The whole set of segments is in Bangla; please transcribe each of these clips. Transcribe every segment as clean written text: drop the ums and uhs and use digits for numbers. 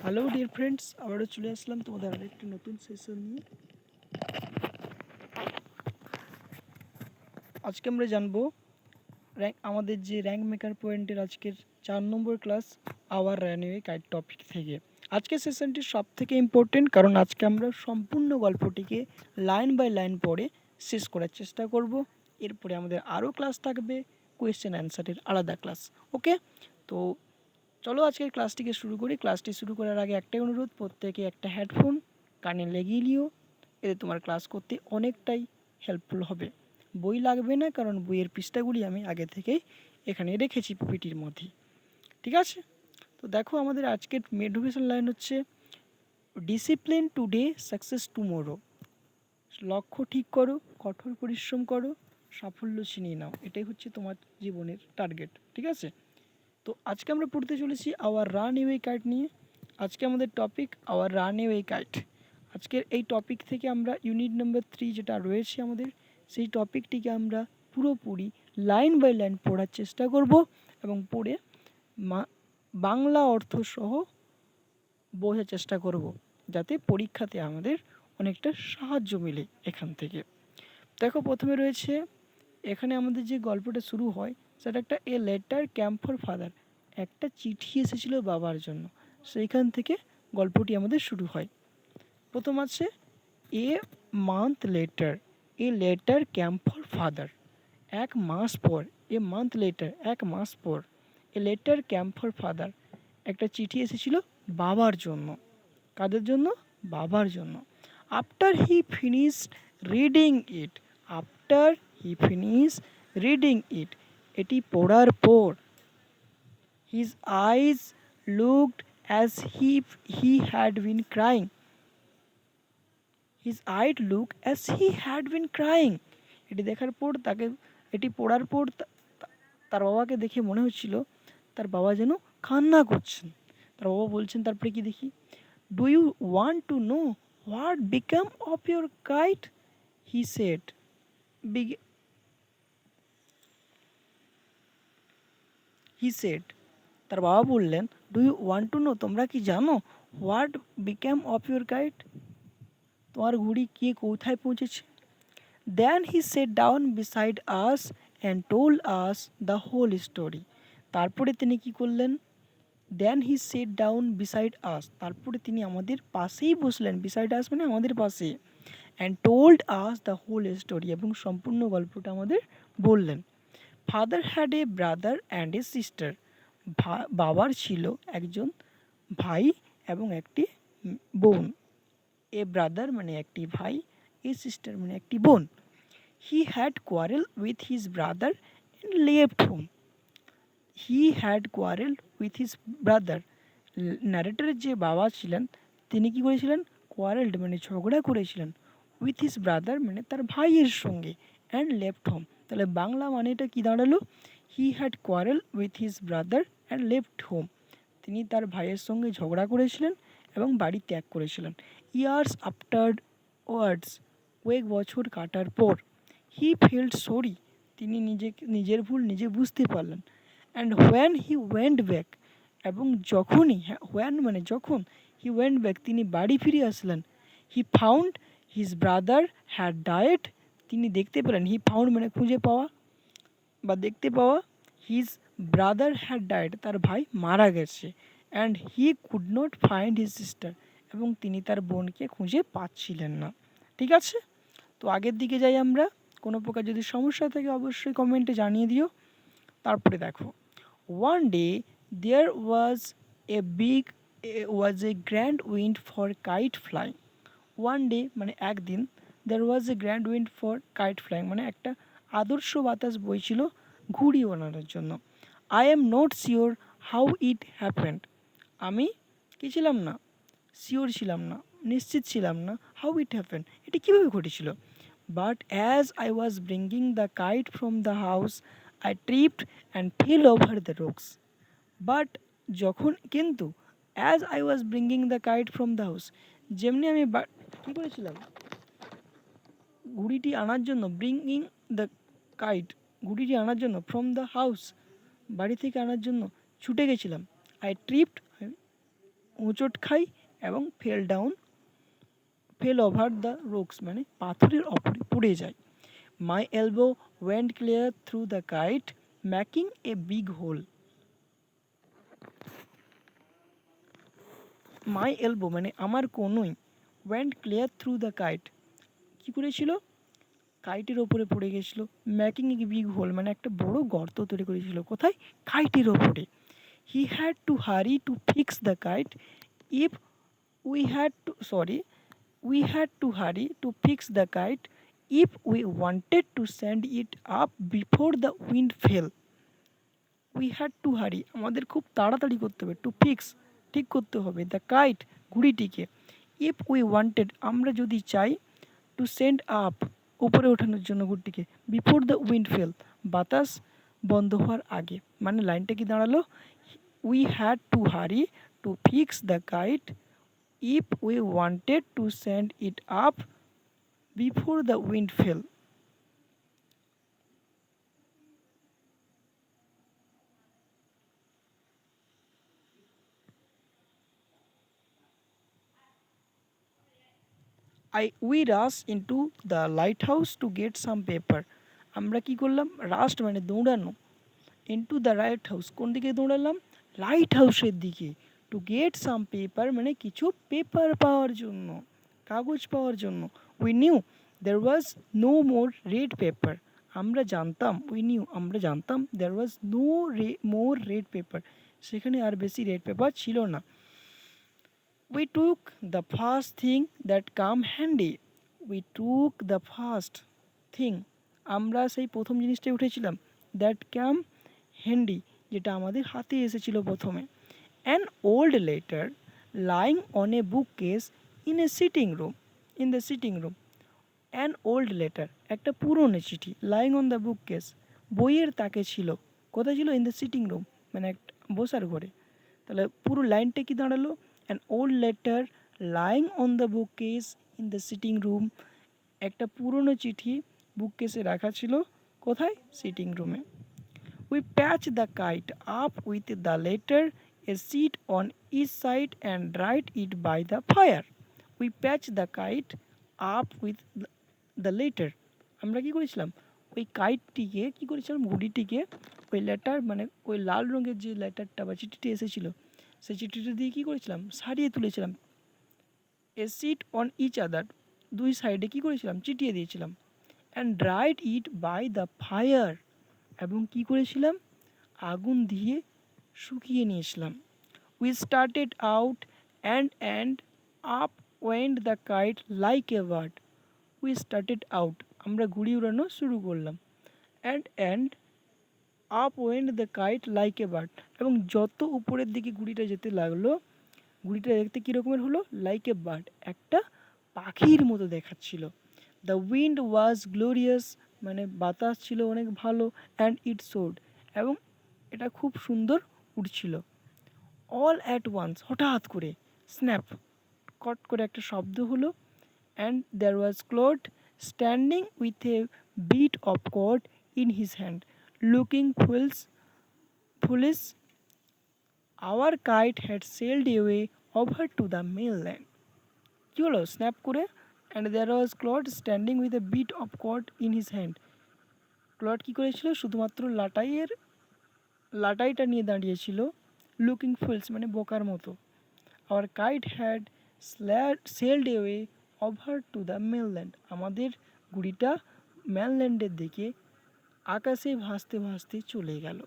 হ্যালো ডিয়ার ফ্রেন্ডস, আবারও চলে আসলাম তোমাদের আরেকটি নতুন সেশন নিয়ে। আজকে আমরা জানবো আমাদের যে র্যাঙ্ক মেকার পয়েন্টের আজকের 4 number class hour runway guide topic থেকে। আজকের সেশনটি সব থেকে ইম্পর্টেন্ট, কারণ আজকে আমরা সম্পূর্ণ গল্পটিকে লাইন বাই লাইন পড়ে শেষ করার চেষ্টা করব। এরপরে আমাদের আরও ক্লাস থাকবে, কোয়েশ্চেন অ্যান্সারের আলাদা ক্লাস। ওকে, তো চলো আজকের ক্লাসটিকে শুরু করি। ক্লাসটি শুরু করার আগে একটাই অনুরোধ, প্রত্যেকে একটা হেডফোন কানে লাগিয়ে নিও, এতে তোমার ক্লাস করতে অনেকটাই হেল্পফুল হবে। বই লাগবে না, কারণ বইয়ের পৃষ্ঠাগুলি আমি আগে থেকেই এখানে রেখেছি পিপিটির মধ্যে। ঠিক আছে, তো দেখো আমাদের আজকের মোটিভেশন লাইন হচ্ছে ডিসিপ্লিন টুডে, সাকসেস টুমোরো। লক্ষ্য ঠিক করো, কঠোর পরিশ্রম করো, সাফল্য ছিনিয়ে নাও। এটাই হচ্ছে তোমার জীবনের টার্গেট। ঠিক আছে, তো আজকে আমরা পড়তে চলেছি আওয়ার রানওয়ে গাইড নিয়ে। আজকে আমাদের টপিক আওয়ার রানওয়ে গাইড। আজকের এই টপিক থেকে আমরা ইউনিট নাম্বার 3 যেটা রয়েছে আমাদের, সেই টপিকটিকে আমরা পুরোপুরি লাইন বাই লাইন পড়ার চেষ্টা করব এবং পড়ে বাংলা অর্থ সহ বোঝার চেষ্টা করব, যাতে পরীক্ষাতে আমাদের অনেকটা সাহায্য মিলে এখান থেকে। দেখো প্রথমে রয়েছে এখানে আমাদের যে গল্পটা শুরু হয় সেটা একটা এ লেটার ক্যাম্প ফর ফাদার, একটা চিঠি এসেছিল বাবার জন্য। সেইখান থেকে গল্পটি আমাদের শুরু হয়। প্রথম আছে a month letter, a letter came for father, এক মাস পর। এ মান্থ লেটার, এক মাস পর। A letter came for father, একটা চিঠি এসেছিল বাবার জন্য। কাদের জন্য? বাবার জন্য। After he finished reading it, after he finish reading it, এটি পড়ার পর, his eyes looked as if he had been crying, his eyed look as he had been crying, এটি দেখার পর তাকে, এটি পড়ার পর তার বাবাকে দেখে মনে হচ্ছিল তার বাবা যেন কান্না করছেন। তার বাবা বলছেন তারপরে কি দেখি, do you want to know what became of your kite, he said. He said, তার বাবা বললেন, do you want to know, তোমরা কি জানো, what became of your kite, তোমার ঘুড়ি কে কোথায় পৌঁছেছে। Then he sat down beside us and told us the whole story, তারপরে তিনি কি করলেন, then he sat down beside us, তারপরে তিনি আমাদের পাশেই বসলেন, বিসাইড আস মানে আমাদের পাশে, and told us the whole story, এবং সম্পূর্ণ গল্পটা আমাদের বললেন। Father had a brother and a sister, বাবার ছিল একজন ভাই এবং একটি বোন। এ ব্রাদার মানে একটি ভাই, এ সিস্টার মানে একটি বোন। He had quarrel with his brother and left home, he had quarrel with his brother, ন্যারেটরের যে বাবা ছিলেন তিনি কি করেছিলেন, কোয়ারেলড মানে ঝগড়া করেছিলেন, উইথ হিজ ব্রাদার মানে তার ভাইয়ের সঙ্গে, অ্যান্ড লেফট হোম, তাহলে বাংলা মানেটা কি দাঁড়ালো, হি had quarrel with his brother and left home, তিনি তার ভাইয়ের সঙ্গে ঝগড়া করেছিলেন এবং বাড়ি ত্যাগ করেছিলেন। ইয়ার্স আফটার ওয়ার্ডস, কয়েক বছর কাটার পর, হি ফিল্ড সরি, তিনি নিজের ভুল নিজে বুঝতে পারলেন। And when he went back, এবং যখনই, হোয়েন মানে যখন, হি ওয়েন্ট ব্যাক তিনি বাড়ি ফিরে আসলেন, he found his brother had died, তিনি দেখতে পেলেন, হি ফাউন্ড মানে খুঁজে পাওয়া বা দেখতে পাওয়া, হিজ ব্রাদার হ্যাড ডায়েড তার ভাই মারা গেছে, and he could not find his sister, এবং তিনি তার বোনকে খুঁজে পাচ্ছিলেন না। ঠিক আছে, তো আগের দিকে যাই আমরা। কোনো প্রকার যদি সমস্যা থাকে অবশ্যই কমেন্টে জানিয়ে দিও। তারপরে দেখো, one day there was a grand wind for kite flying, one day মানে একদিন, there was a grand wind for kite flying মানে একটা আদর্শ বাতাস বইছিল ঘুড়ি ওড়ানোর জন্য। I am not sure how it happened, আমি কি ছিলাম না, শিওর ছিলাম না, নিশ্চিত ছিলাম না, হাউ ইট হ্যাপেন্ড এটি কীভাবে ঘটেছিল। But as I was bringing the kite from the house I tripped and fell over the rocks, but যখন, কিন্তু as I was bringing the kite from the house, যেমনি আমি কী করেছিলাম, ঘুড়িটি আনার জন্য, ব্রিঙ্গিং দ্য কাইট ঘুড়িটি আনার জন্য, ফ্রম দ্য হাউস বাড়ি থেকে আনার জন্য ছুটে গেছিলাম, আই ট্রিপড হোঁচট খায় এবং ফেল ওভার দ্য রোকস মানে পাথরের ওপরে পড়ে যায়। My elbow went clear through the kite making a big hole. My elbow মানে আমার কোনোই went clear through the kite কী করেছিল, কাইটের ওপরে পড়ে গেছিলো। মেকিং এ বিগ হোল মানে একটা বড় গর্ত তৈরি করেছিল। কোথায়? কাইটের ওপরে। He had to hurry to fix the kite if we had two sorry we had to hurry to fix the kite if we wanted to send it up before the wind fell. We had to hurry আমাদের খুব তাড়াতাড়ি করতে হবে, টু ফিক্স ঠিক করতে হবে, দ্য কাইট ঘুড়িটিকে, ইফ উই ওয়ান্টেড আমরা যদি চাই, টু সেন্ড আপ উপরে ওঠানোর জন্য ঘুড়িটিকে, বিফোর দ্য উইন্ড ফেল বাতাস বন্ধ হওয়ার আগে। মানে লাইনটা কি দাঁড়ালো, we had to hurry to fix the kite if we wanted to send it up before the wind fell. We rush into the lighthouse to get some paper. আমরা কি করলাম, রাস্ট মানে দৌড়ানো, ইনটু দ্য লাইট হাউস কোন দিকে দৌড়ালাম, লাইট হাউসের দিকে, টু গেট সাম পেপার মানে কিছু পেপার পাওয়ার জন্য, কাগজ পাওয়ার জন্য। We knew there was no more red paper আমরা জানতাম, উই নিউ আমরা জানতাম, there was no more red paper সেখানে আর বেশি রেড পেপার ছিল না। We took the first thing that came handy, we took the first thing আমরা সেই প্রথম জিনিসটাই উঠেছিলাম, দ্যাট কাম হ্যান্ডি যেটা আমাদের হাতে এসেছিল প্রথমে। An old letter lying on a book case in a sitting room, in the sitting room. An old letter একটা পুরনো চিঠি, lying on the book case বইয়ের তাকে ছিল, কোথায় ছিল, ইন দ্য সিটিং রুম মানে একটা বসার ঘরে। তাহলে পুরো লাইনটা কি দাঁড়ালো, an old letter lying on the book case in the sitting room একটা পুরনো চিঠি বুক কেসে রাখা ছিল, কোথায়, সিটিং রুমে। We patch the kite up with the letter, a seat on each side and dried it by the fire. We patch the kite up with the letter. আমরা কি করেছিলাম, ওই কাইটটিকে কি করেছিলাম, ঘুড়িটিকে ওই লেটার মানে ওই লাল রঙের যে লেটারটা বা চিঠিটি এসেছিল সেই চিঠিটা দিয়ে কী করেছিলাম, সারিয়ে তুলেছিলাম। A sit on each other দুই সাইডে কী করেছিলাম, চিটিয়ে দিয়েছিলাম। And dried it by the fire এবং কী করেছিলাম, আগুন দিয়ে শুকিয়ে নিয়েছিলাম। We started out and up went the kite like a bird. We started out আমরা ঘুড়ি উড়ানো শুরু করলাম, and up went the kite like a bird এবং যত উপরের দিকে ঘুড়িটা যেতে লাগলো, ঘুড়িটা দেখতে কীরকমের হলো, লাইক এ বার্ড একটা পাখির মতো দেখাচ্ছিল। দ্য উইন্ড ওয়াজ গ্লোরিয়াস মানে বাতাস ছিল অনেক ভালো, অ্যান্ড ইট শোড এবং এটা খুব সুন্দর উঠছিল। অল অ্যাট ওয়ান্স হঠাৎ করে, স্ন্যাপ কট করে একটা শব্দ হলো, and there was Claude standing with a bit of cod in his hand looking foolish our kite had sailed away over to the mainland. কী হলো, স্ন্যাপ করে, and there was Claude standing with a bit of cod in his hand. Claude কী করেছিল, শুধুমাত্র লাটাইটা নিয়ে দাঁড়িয়েছিল, লুকিং ফুলস মানে বোকার মতো। Our kite had sailed away over to the mainland আমাদের ঘুড়িটা মেনল্যান্ডের দিকে আকাশে ভাসতে ভাসতে চলে গেল।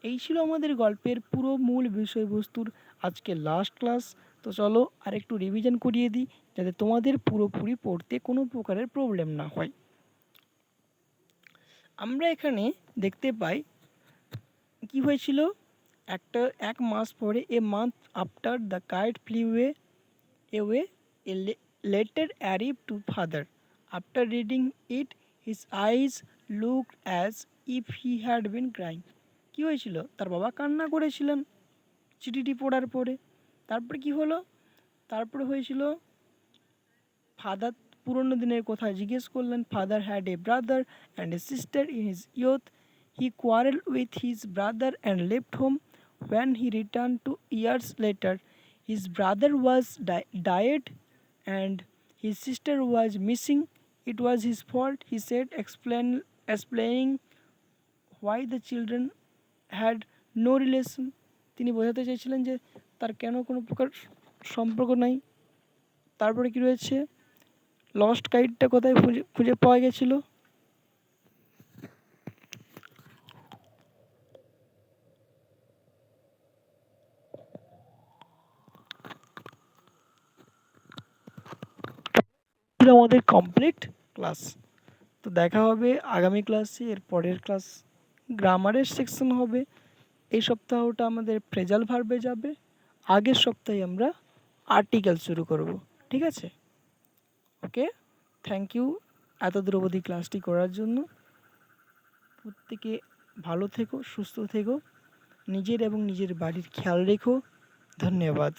এই ছিল আমাদের গল্পের পুরো মূল বিষয়বস্তুর আজকে লাস্ট ক্লাস। তো চলো আর একটু রিভিশন করিয়ে দিই যাতে তোমাদের পুরোপুরি পড়তে কোনো প্রকারের প্রবলেম না হয়। আমরা এখানে দেখতে পাই কি হয়েছিল, এক মাস পরে, a month after the kite flew away a letter arrived to father. After reading it, his eyes looked as if he had been crying. কি হয়েছিল, তার বাবা কান্না করেছিলেন চিঠিটি পড়ার পরে। তারপরে কি হলো, তারপরে হয়েছিল ফাদার পুরনো দিনের কথা জিজ্ঞেস করলেন। Father had a brother and a sister in his youth. He quarrel with his brother and left home. When he returned 2 years later, his brother was died and his sister was missing. It was his fault, he said, explaining why the children had no relation. তিনি বোঝাতে চাইছিলেন যে তার কেন কোনো প্রকার সম্পর্ক নাই। তারপরে কি রয়েছে, লস্ট কাইটটা কোথায় খুঁজে পাওয়া গেছিল? আমাদের কমপ্লিট ক্লাস। তো দেখা হবে আগামী ক্লাসে। এর পরের ক্লাস গ্রামারের সেকশন হবে। এই সপ্তাহটা আমাদের ফ্রেজাল ভার্বে যাবে। আগের সপ্তাহে আমরা আর্টিকেল শুরু করব। ঠিক আছে, ওকে, থ্যাংক ইউ এত দূর অবধি ক্লাসটি করার জন্য। প্রত্যেকে ভালো থেকো, সুস্থ থেকো, নিজের এবং নিজের বাড়ির খেয়াল রেখো। ধন্যবাদ।